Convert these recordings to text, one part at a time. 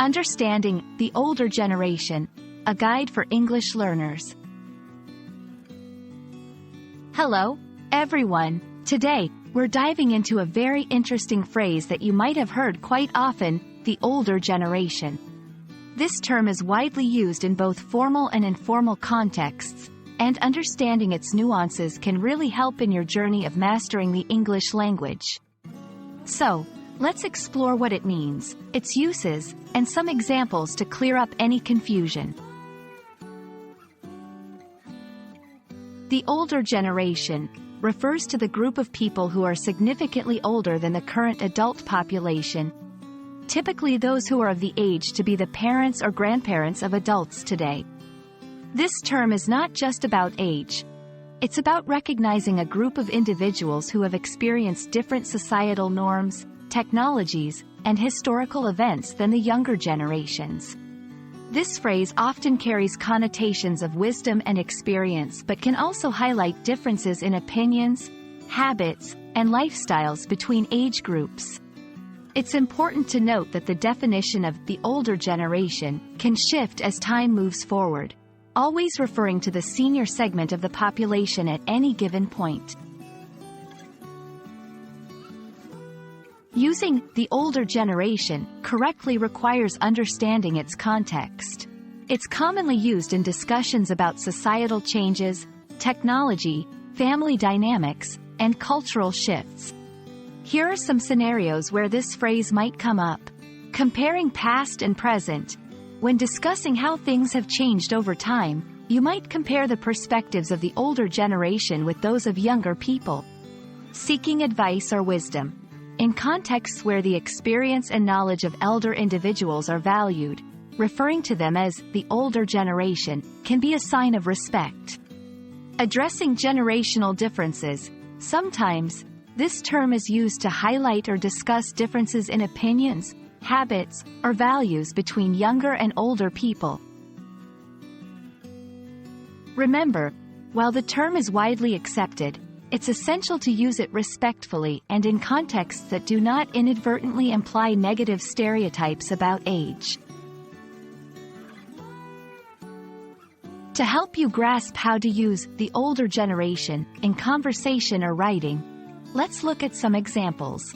Understanding the Older Generation, a guide for English learners. Hello, everyone. Today, we're diving into a very interesting phrase that you might have heard quite often, the older generation. This term is widely used in both formal and informal contexts, and understanding its nuances can really help in your journey of mastering the English language. So, let's explore what it means, its uses, and some examples to clear up any confusion. The older generation refers to the group of people who are significantly older than the current adult population, typically those who are of the age to be the parents or grandparents of adults today. This term is not just about age. It's about recognizing a group of individuals who have experienced different societal norms, technologies, and historical events than the younger generations. This phrase often carries connotations of wisdom and experience but can also highlight differences in opinions, habits, and lifestyles between age groups. It's important to note that the definition of the older generation can shift as time moves forward, always referring to the senior segment of the population at any given point. Using the older generation correctly requires understanding its context. It's commonly used in discussions about societal changes, technology, family dynamics, and cultural shifts. Here are some scenarios where this phrase might come up. Comparing past and present. When discussing how things have changed over time, you might compare the perspectives of the older generation with those of younger people. Seeking advice or wisdom. In contexts where the experience and knowledge of elder individuals are valued, referring to them as the older generation can be a sign of respect. Addressing generational differences. Sometimes, this term is used to highlight or discuss differences in opinions, habits, or values between younger and older people. Remember, while the term is widely accepted, it's essential to use it respectfully and in contexts that do not inadvertently imply negative stereotypes about age. To help you grasp how to use the older generation in conversation or writing, let's look at some examples.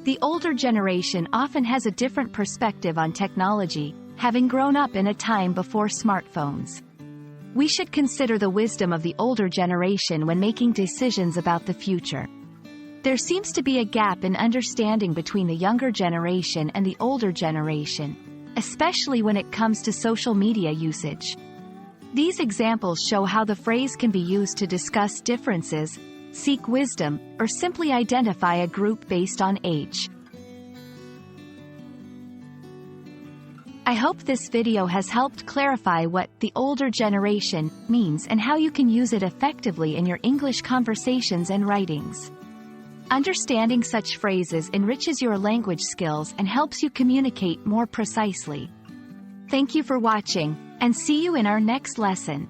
The older generation often has a different perspective on technology, having grown up in a time before smartphones. We should consider the wisdom of the older generation when making decisions about the future. There seems to be a gap in understanding between the younger generation and the older generation, especially when it comes to social media usage. These examples show how the phrase can be used to discuss differences, seek wisdom, or simply identify a group based on age. I hope this video has helped clarify what the older generation means and how you can use it effectively in your English conversations and writings. Understanding such phrases enriches your language skills and helps you communicate more precisely. Thank you for watching, and see you in our next lesson.